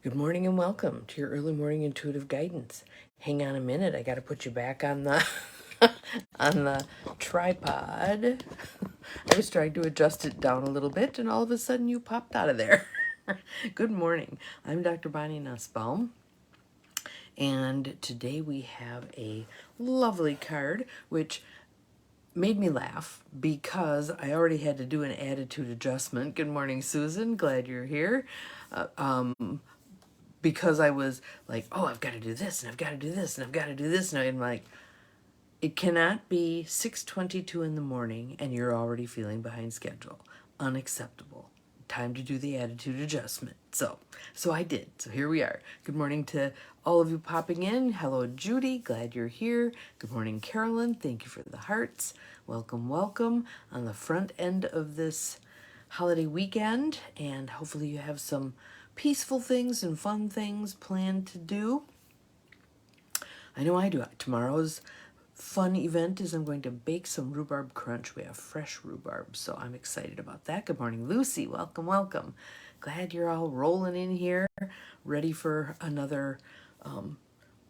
Good morning and welcome to your early morning intuitive guidance. Hang on a minute, I got to put you back on the on the tripod. I was trying to adjust it down a little bit and all of a sudden you popped out of there. Good morning. I'm Dr. Bonnie Nussbaum and today we have a lovely card which made me laugh because I already had to do an attitude adjustment. Good morning, Susan. Glad you're here. Because I was like, oh, I've got to do this and I've got to do this and I've got to do this. And I'm like, it cannot be 6:22 in the morning and you're already feeling behind schedule. Unacceptable. Time to do the attitude adjustment. So I did. So here we are. Good morning to all of you popping in. Hello, Judy. Glad you're here. Good morning, Carolyn. Thank you for the hearts. Welcome, welcome on the front end of this holiday weekend. And hopefully you have some peaceful things and fun things planned to do. I know I do. Tomorrow's fun event is I'm going to bake some rhubarb crunch. We have fresh rhubarb, so I'm excited about that. Good morning, Lucy. Welcome, welcome. Glad you're all rolling in here, ready for another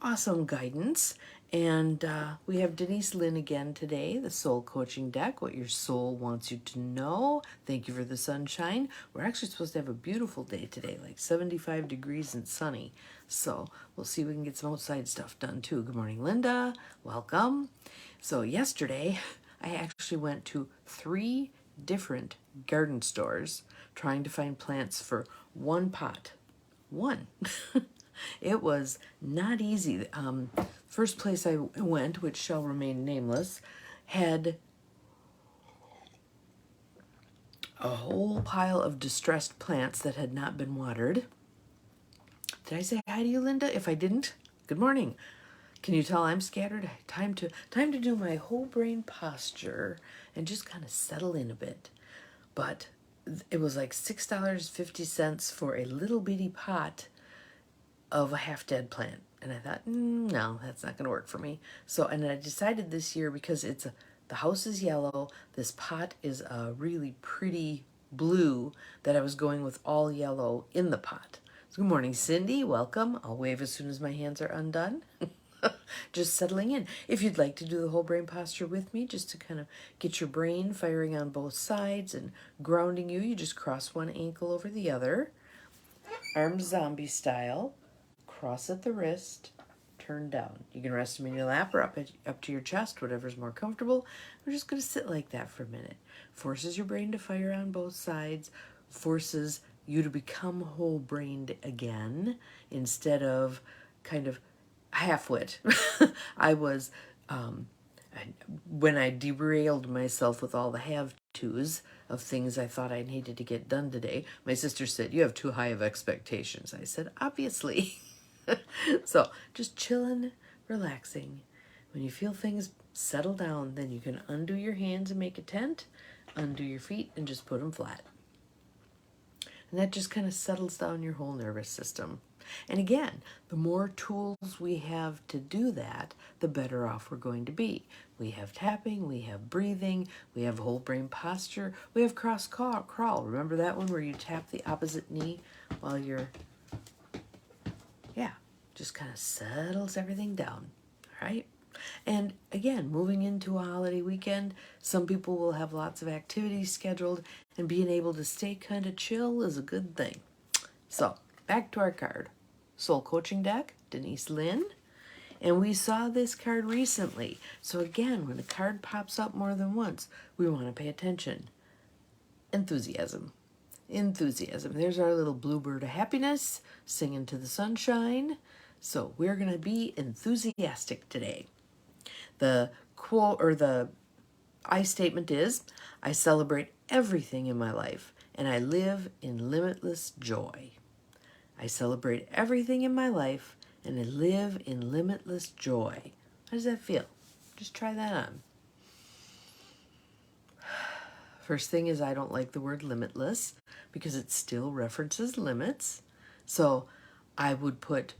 awesome guidance. And we have Denise Lynn again today, the soul coaching deck, what your soul wants you to know. Thank you for the sunshine. We're actually supposed to have a beautiful day today, like 75 degrees and sunny. So we'll see if we can get some outside stuff done too. Good morning, Linda. Welcome. So yesterday, I actually went to 3 different garden stores trying to find plants for one pot. One. It was not easy. First place I went, which shall remain nameless, had a whole pile of distressed plants that had not been watered. Did I say hi to you, Linda? If I didn't, good morning. Can you tell I'm scattered? Time to do my whole brain posture and just kind of settle in a bit. But it was like $6.50 for a little bitty pot of a half-dead plant. And I thought, no, that's not going to work for me. So, and I decided this year, because the house is yellow, this pot is a really pretty blue, that I was going with all yellow in the pot. So good morning, Cindy. Welcome. I'll wave as soon as my hands are undone. Just settling in. If you'd like to do the whole brain posture with me, just to kind of get your brain firing on both sides and grounding you, you just cross one ankle over the other, arms zombie style. Cross at the wrist, turn down. You can rest them in your lap or up to your chest, whatever's more comfortable. We're just going to sit like that for a minute. Forces your brain to fire on both sides, forces you to become whole-brained again instead of kind of half-wit. I was, when I derailed myself with all the have-tos of things I thought I needed to get done today, my sister said, "You have too high of expectations." I said, "Obviously." So just chilling, relaxing. When you feel things settle down, then you can undo your hands and make a tent, undo your feet and just put them flat. And that just kind of settles down your whole nervous system. And again, the more tools we have to do that, the better off we're going to be. We have tapping, we have breathing, we have whole brain posture, we have cross crawl. Remember that one where you tap the opposite knee while you're, just kind of settles everything down, all right? And again, moving into a holiday weekend, some people will have lots of activities scheduled, and being able to stay kind of chill is a good thing. So, back to our card. Soul Coaching Deck, Denise Lynn. And we saw this card recently. So again, when a card pops up more than once, we want to pay attention. Enthusiasm. Enthusiasm. There's our little bluebird of happiness singing to the sunshine. So we're going to be enthusiastic today. The quote or the I statement is, I celebrate everything in my life and I live in limitless joy. I celebrate everything in my life and I live in limitless joy. How does that feel? Just try that on. First thing is, I don't like the word limitless because it still references limits. So I would put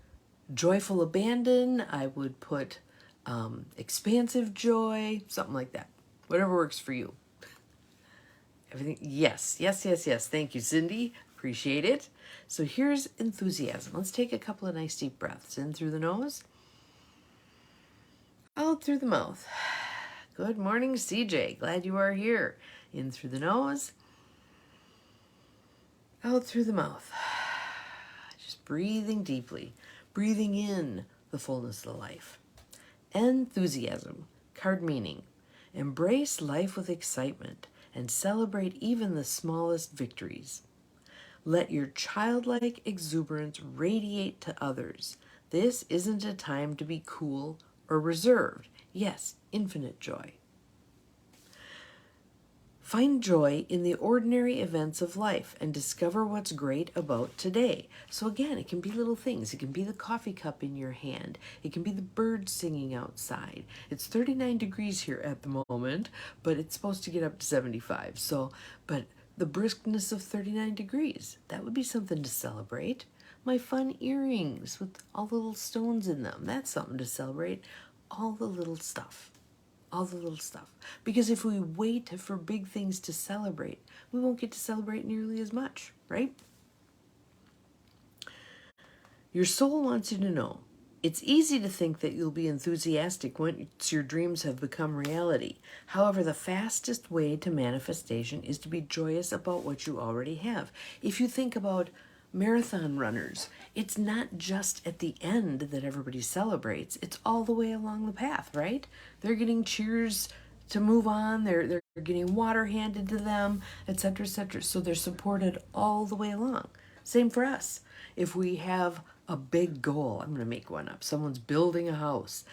joyful abandon, I would put expansive joy, something like that. Whatever works for you. Everything, yes. Thank you, Cindy. Appreciate it. So here's enthusiasm. Let's take a couple of nice deep breaths. In through the nose, out through the mouth. Good morning, CJ. Glad you are here. In through the nose, out through the mouth. Just breathing deeply. Breathing in the fullness of life. Enthusiasm. Card meaning. Embrace life with excitement and celebrate even the smallest victories. Let your childlike exuberance radiate to others. This isn't a time to be cool or reserved. Yes, infinite joy. Find joy in the ordinary events of life and discover what's great about today. So again, it can be little things. It can be the coffee cup in your hand. It can be the birds singing outside. It's 39 degrees here at the moment, but it's supposed to get up to 75. But the briskness of 39 degrees, that would be something to celebrate. My fun earrings with all the little stones in them, that's something to celebrate. All the little stuff. All the little stuff. Because if we wait for big things to celebrate, we won't get to celebrate nearly as much, right? Your soul wants you to know it's easy to think that you'll be enthusiastic once your dreams have become reality. However, the fastest way to manifestation is to be joyous about what you already have. If you think about marathon runners, it's not just at the end that everybody celebrates. It's all the way along the path, right? They're getting cheers to move on. They're getting water handed to them, etc., etc. So they're supported all the way along. Same for us. If we have a big goal, I'm going to make one up. Someone's building a house.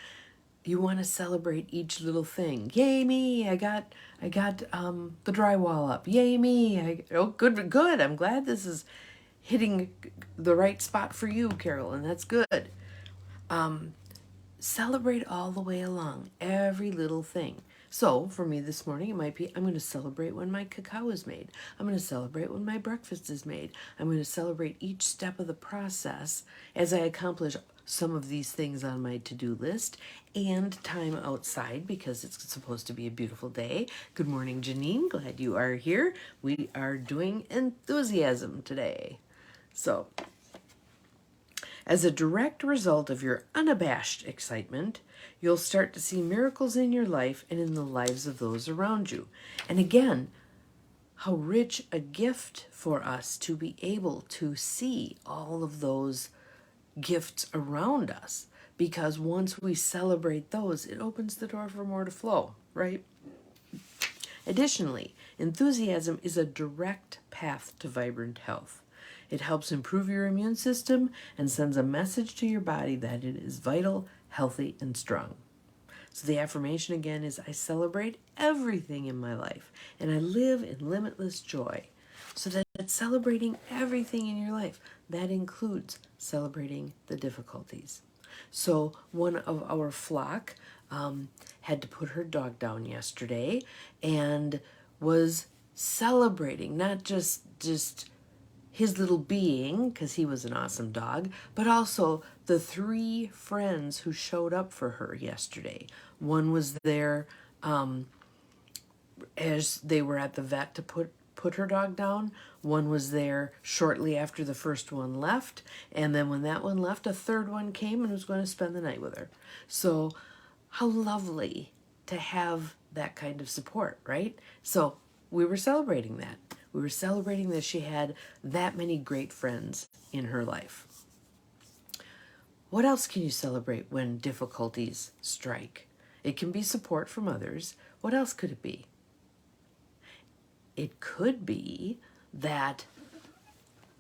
You want to celebrate each little thing. Yay me! I got the drywall up. Yay me! Good. I'm glad this is hitting the right spot for you, Carol, and that's good. Celebrate all the way along, every little thing. So for me this morning, it might be, I'm going to celebrate when my cacao is made. I'm going to celebrate when my breakfast is made. I'm going to celebrate each step of the process as I accomplish some of these things on my to-do list, and time outside because it's supposed to be a beautiful day. Good morning, Janine. Glad you are here. We are doing enthusiasm today. So, as a direct result of your unabashed excitement, you'll start to see miracles in your life and in the lives of those around you. And again, how rich a gift for us to be able to see all of those gifts around us. Because once we celebrate those, it opens the door for more to flow, right? Additionally, enthusiasm is a direct path to vibrant health. It helps improve your immune system and sends a message to your body that it is vital, healthy, and strong. So the affirmation again is, I celebrate everything in my life and I live in limitless joy. So that's celebrating everything in your life. That includes celebrating the difficulties. So one of our flock had to put her dog down yesterday and was celebrating, not just his little being, because he was an awesome dog, but also the 3 friends who showed up for her yesterday. One was there as they were at the vet to put her dog down. One was there shortly after the first one left. And then when that one left, a third one came and was going to spend the night with her. So how lovely to have that kind of support, right? So we were celebrating that. We were celebrating that she had that many great friends in her life. What else can you celebrate when difficulties strike? It can be support from others. What else could it be? It could be that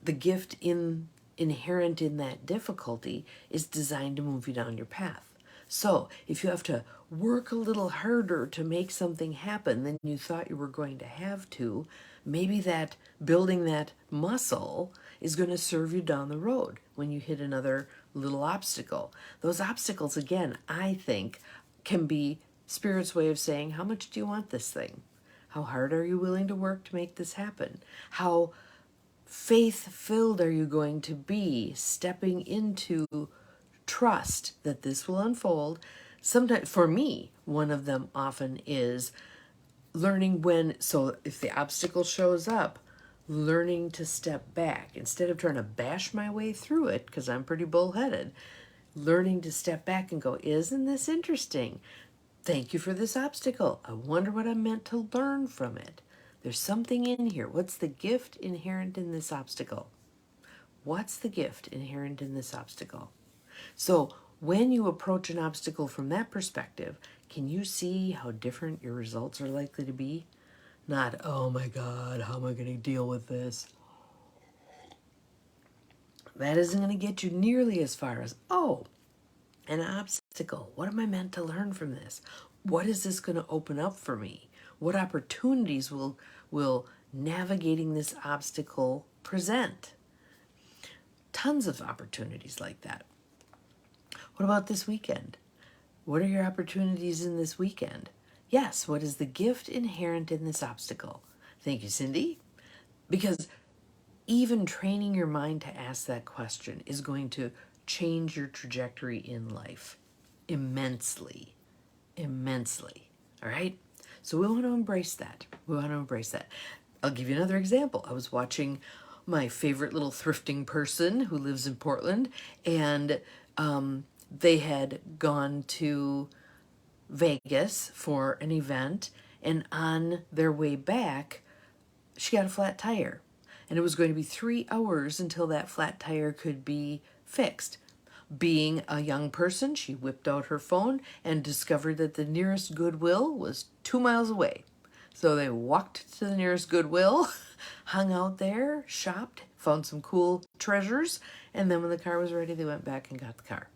the gift inherent in that difficulty is designed to move you down your path. So if you have to work a little harder to make something happen than you thought you were going to have to, maybe that building that muscle is going to serve you down the road when you hit another little obstacle. Those obstacles, again, I think, can be Spirit's way of saying, how much do you want this thing? How hard are you willing to work to make this happen? How faith-filled are you going to be stepping into trust that this will unfold? Sometimes, for me, one of them often is learning when, so if the obstacle shows up, learning to step back instead of trying to bash my way through it, because I'm pretty bullheaded. Learning to step back and go, isn't this interesting? Thank you for this obstacle. I wonder what I'm meant to learn from it. There's something in here. What's the gift inherent in this obstacle? What's the gift inherent in this obstacle? So when you approach an obstacle from that perspective, can you see how different your results are likely to be? Not, oh my God, how am I going to deal with this? That isn't going to get you nearly as far as, oh, an obstacle. What am I meant to learn from this? What is this going to open up for me? What opportunities will navigating this obstacle present? Tons of opportunities like that. What about this weekend? What are your opportunities in this weekend? Yes, what is the gift inherent in this obstacle? Thank you, Cindy. Because even training your mind to ask that question is going to change your trajectory in life immensely, immensely. All right? So we want to embrace that. We want to embrace that. I'll give you another example. I was watching my favorite little thrifting person who lives in Portland, and they had gone to Vegas for an event, and on their way back, she got a flat tire. And it was going to be 3 hours until that flat tire could be fixed. Being a young person, she whipped out her phone and discovered that the nearest Goodwill was 2 miles away. So they walked to the nearest Goodwill, hung out there, shopped, found some cool treasures, and then when the car was ready, they went back and got the car.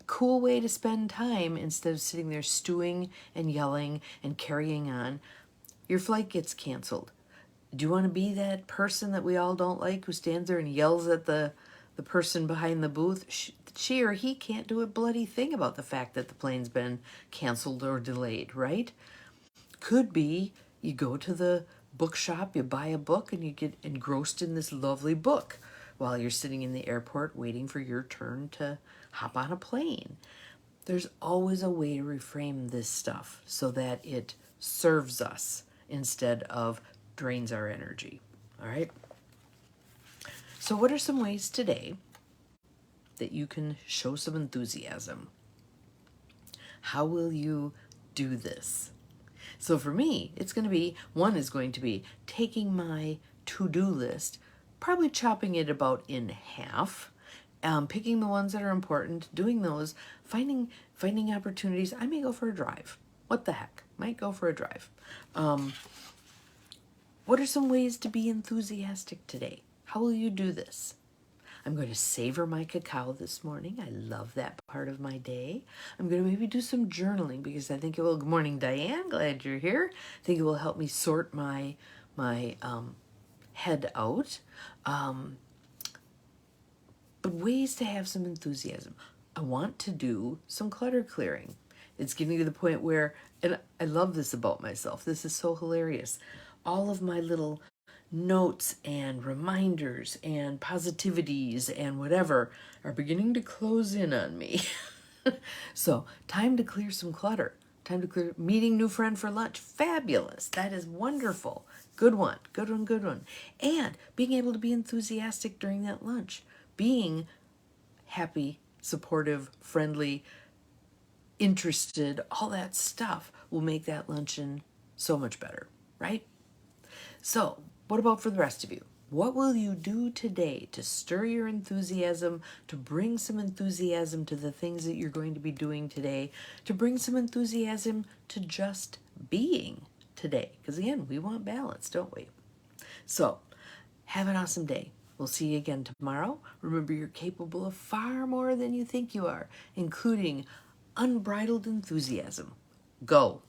Cool way to spend time instead of sitting there stewing and yelling and carrying on. Your flight gets canceled. Do you want to be that person that we all don't like who stands there and yells at the person behind the booth? She or he can't do a bloody thing about the fact that the plane's been canceled or delayed, right? Could be you go to the bookshop, you buy a book, and you get engrossed in this lovely book while you're sitting in the airport waiting for your turn to hop on a plane. There's always a way to reframe this stuff so that it serves us instead of drains our energy. All right? So what are some ways today that you can show some enthusiasm? How will you do this? So for me, it's going to be, one is going to be taking my to-do list, probably chopping it about in half, picking the ones that are important, doing those, finding opportunities. I may go for a drive. What the heck? Might go for a drive. What are some ways to be enthusiastic today? How will you do this? I'm going to savor my cacao this morning. I love that part of my day. I'm going to maybe do some journaling because I think it will. Good morning, Diane. Glad you're here. I think it will help me sort my head out. But ways to have some enthusiasm. I want to do some clutter clearing. It's getting to the point where, and I love this about myself. This is so hilarious. All of my little notes and reminders and positivities and whatever are beginning to close in on me. So time to clear some clutter. Time to clear, meeting new friend for lunch. Fabulous. That is wonderful. Good one, good one, good one. And being able to be enthusiastic during that lunch. Being happy, supportive, friendly, interested, all that stuff will make that luncheon so much better, right? So, what about for the rest of you? What will you do today to stir your enthusiasm, to bring some enthusiasm to the things that you're going to be doing today, to bring some enthusiasm to just being today? Because again, we want balance, don't we? So, have an awesome day. We'll see you again tomorrow. Remember, you're capable of far more than you think you are, including unbridled enthusiasm. Go.